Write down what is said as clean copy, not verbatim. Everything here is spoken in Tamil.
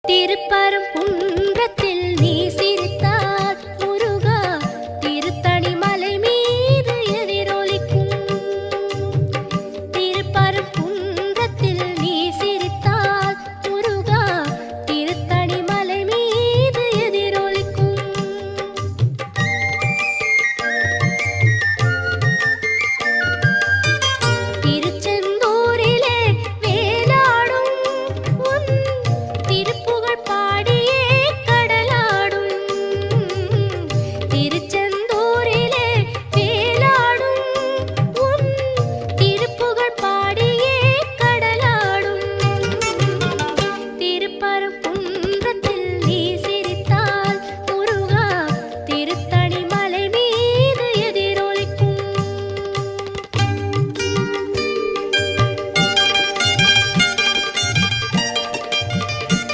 திருப்பரங்குன்றத்தில் நீ சிரித்தால் முருகா திருத்தணி மலை மீது எதிரொலிக்கும். திருப்பரங்குன்றத்தில் நீ சிரித்தால் முருகா திருத்தணி மலை மீது எதிரொலிக்கும். திருச்செந்தூரிலே வேலாடும் உன் திருப்புகழ் பாடியே கடலாடும். திருச்செந்தூரிலே வேலாடும் உன் திருப்புகழ் பாடியே கடலாடும். திருப்பரங்குன்றத்தில்